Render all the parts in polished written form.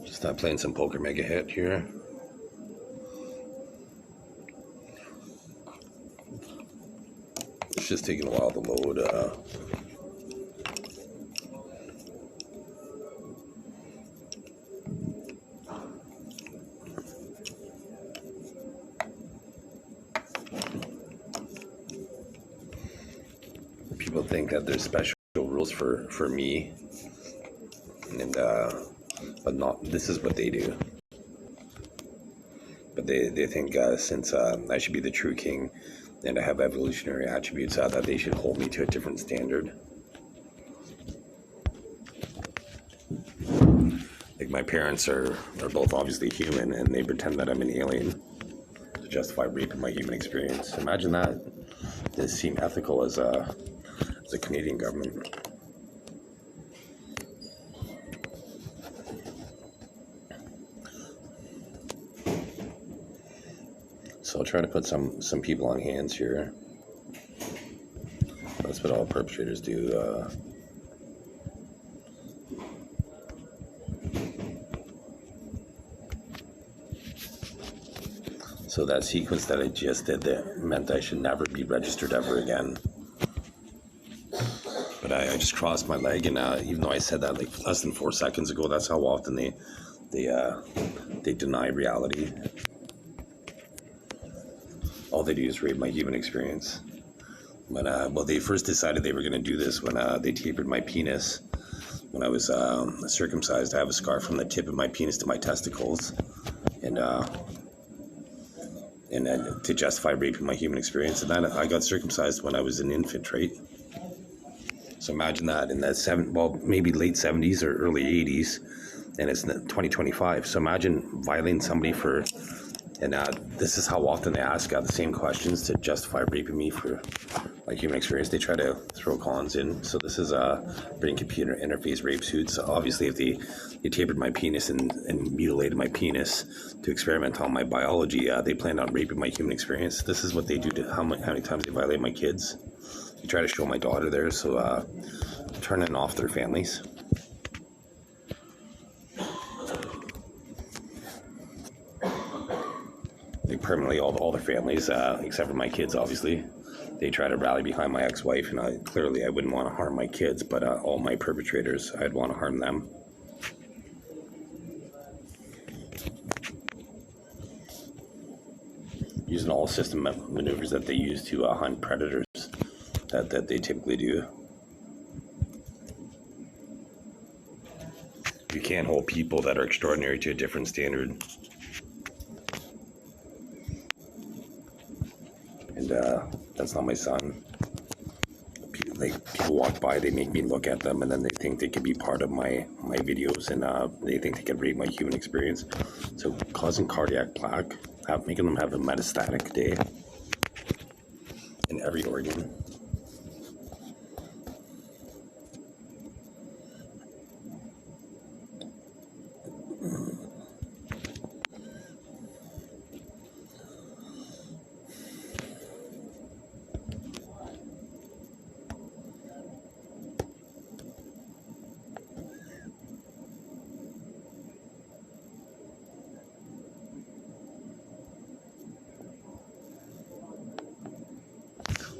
Just playing some poker mega hit here. It's just taking a while to load. People think that there's special rules for me, and but not. This is what they do. But they think since I should be the true king, and I have evolutionary attributes, that they should hold me to a different standard. Like my parents are both obviously human, and they pretend that I'm an alien to justify raping my human experience. Imagine that. Does it seem ethical as a Canadian government? So I'll try to put some people on hands here. That's what all perpetrators do. So that sequence that I just did there meant I should never be registered ever again. But I just crossed my leg, and even though I said that like less than 4 seconds ago, that's how often they deny reality. All they do is rape my human experience. But well, they first decided they were going to do this when they tapered my penis. When I was circumcised, I have a scar from the tip of my penis to my testicles, and to justify raping my human experience. And then I got circumcised when I was an infant, right? So imagine that in the maybe late 70s or early 80s, and it's 2025. So imagine violating somebody for, and this is how often they ask the same questions to justify raping me for my human experience. They try to throw cons in. So this is brain computer interface rape suits. Obviously, if they tapered my penis and mutilated my penis to experiment on my biology, they planned on raping my human experience. This is what they do to how many times they violate my kids. They try to show my daughter there, so turning off their families. They permanently all their families, except for my kids, obviously. They try to rally behind my ex-wife, and clearly I wouldn't want to harm my kids, but all my perpetrators, I'd want to harm them. Using all system maneuvers that they use to hunt predators that they typically do. You can't hold people that are extraordinary to a different standard. And that's not my son. People walk by, they make me look at them, and then they think they could be part of my videos, and they think they could read my human experience. So causing cardiac plaque, making them have a metastatic day in every organ.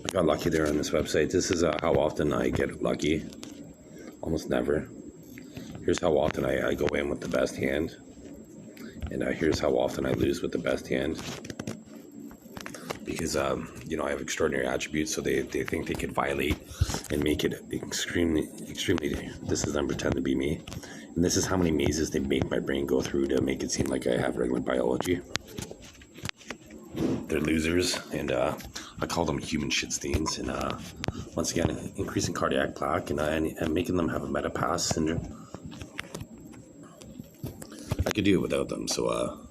I got lucky there on this website. This is how often I get lucky. Almost never. Here's how often I go in with the best hand. And here's how often I lose with the best hand. Because, I have extraordinary attributes, so they think they could violate and make it extremely, this is them pretend to be me. And this is how many mazes they make my brain go through to make it seem like I have regular biology. They're losers, and I call them human shitsteins, and once again, increasing cardiac plaque and making them have a metapass syndrome. I could do it without them, so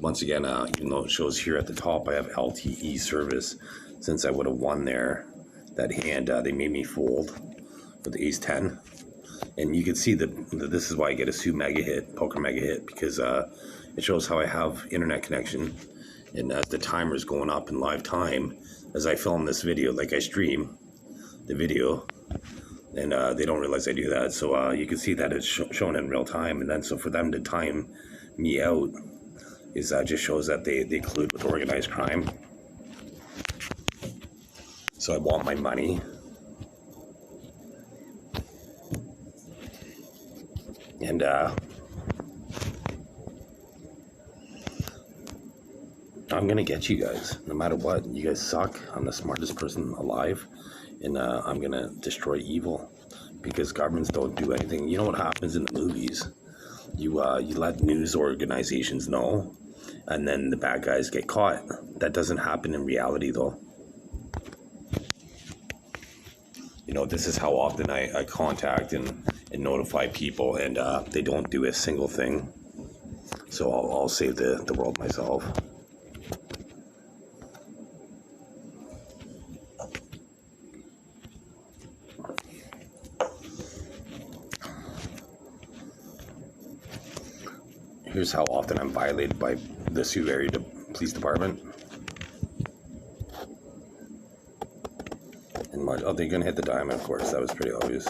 once again, even though it shows here at the top I have LTE service, since I would have won there, that hand, they made me fold with the ace 10. And you can see that this is why I get a poker mega hit, because it shows how I have internet connection. And as the timer is going up in live time, as I film this video, like I stream the video, and they don't realize I do that. So you can see that it's shown in real time, and then so for them to time me out is just shows that they collude with organized crime. So I want my money. And I'm gonna get you guys, no matter what. You guys suck. I'm the smartest person alive, and I'm gonna destroy evil, because governments don't do anything. You know what happens in the movies? You let news organizations know, and then the bad guys get caught. That doesn't happen in reality, though. You know, this is how often I contact and notify people, and they don't do a single thing. So I'll save the world myself. Here's how often I'm violated by the Sioux Area Police Department. And oh, they're gonna hit the diamond, of course. That was pretty obvious.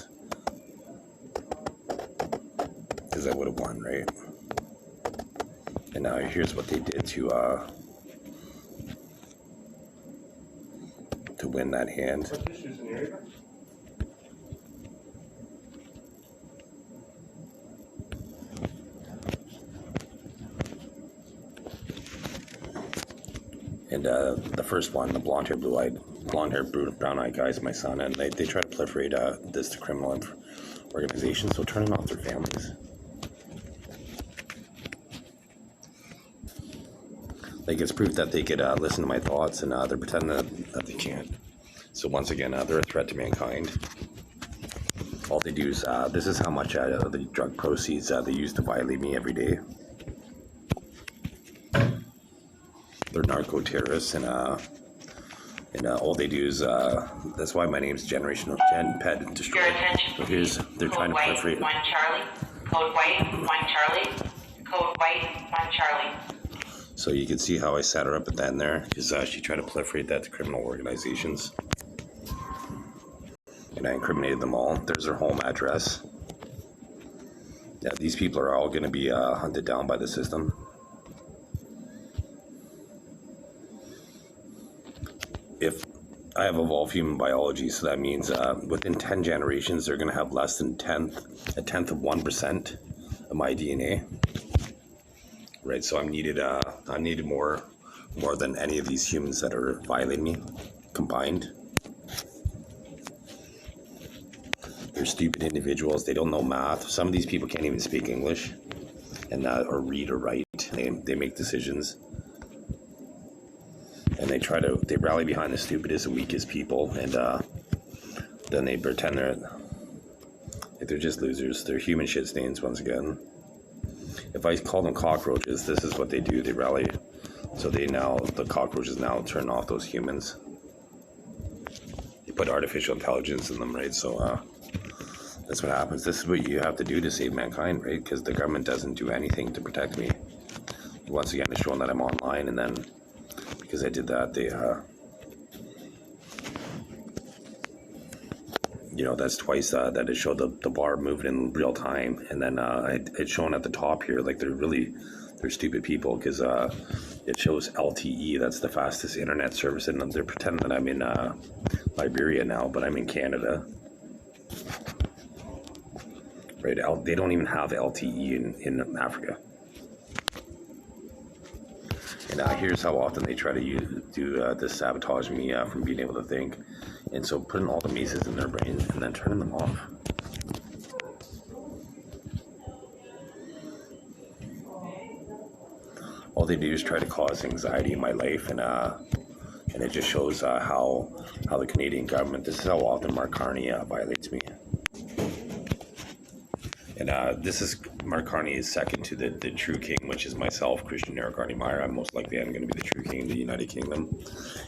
Because I would have won, right? And now here's what they did to win that hand. And the first one, the blonde-haired, brown-eyed guy is my son, and they try to proliferate this to criminal organizations, so turning off their families. Like, it's proof that they could listen to my thoughts, and they're pretending that they can't. So once again, they're a threat to mankind. All they do is, this is how much the drug proceeds they use to violate me every day. They're narco-terrorists, and all they do is, that's why my name's Generational Pet Destroyer. So here's, they're trying to proliferate. Code white, 1 Charlie. Code white, 1 Charlie. Code white, 1 Charlie. So you can see how I set her up at that in there, because she tried to proliferate that to criminal organizations. And I incriminated them all. There's their home address. Yeah, these people are all going to be hunted down by the system. If I have evolved human biology, so that means within 10 generations, they're going to have less than a tenth of 1% of my DNA. Right, so I'm needed more than any of these humans that are violating me combined. They're stupid individuals. They don't know math. Some of these people can't even speak English, and or read or write. They make decisions. And they rally behind the stupidest and weakest people, and then they pretend they're just losers. They're human shit stains once again. If I call them cockroaches, this is what they do. They rally, so the cockroaches now turn off those humans. They put artificial intelligence in them, right? So that's what happens. This is what you have to do to save mankind, right? Because the government doesn't do anything to protect me. Once again, it's showing that I'm online, and then because I did that, they, that's twice that it showed the bar moving in real time, and then it's shown at the top here, like they're stupid people, because it shows LTE, that's the fastest internet service, and they're pretending that I'm in Liberia now, but I'm in Canada. Right, they don't even have LTE in Africa. And here's how often they try to do this sabotage me from being able to think. And so putting all the mazes in their brain and then turning them off. All they do is try to cause anxiety in my life, and it just shows how the Canadian government, this is how often Mark Carney violates me. And Mark Carney is second to the true king, which is myself, Christian Eric Carney Meyer. I'm most likely going to be the true king of the United Kingdom.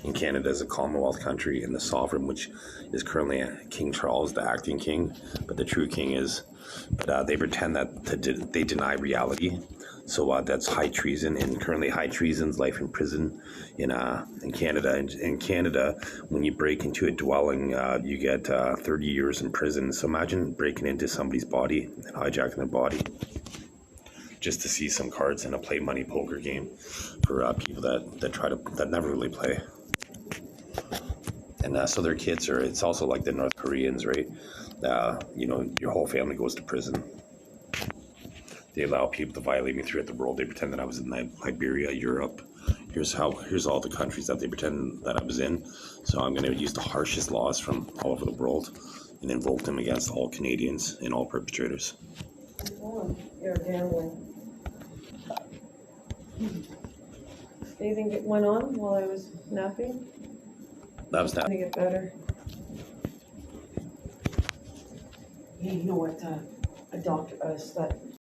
And Canada is a Commonwealth country, and the sovereign, which is currently King Charles, the acting king, but the true king is. But they pretend that they deny reality. So that's high treason, and currently high treason's life in prison in Canada. In Canada, when you break into a dwelling, you get 30 years in prison. So imagine breaking into somebody's body and hijacking their body just to see some cards in a play money poker game for people that never really play. And so their kids are. It's also like the North Koreans, right? Your whole family goes to prison. They allow people to violate me throughout the world. They pretend that I was in Liberia, Europe. Here's all the countries that they pretend that I was in. So I'm going to use the harshest laws from all over the world and invoke them against all Canadians and all perpetrators. You're gambling. Anything that went on while I was napping? That was I that. think it better. Hey, you know what? A doctor, that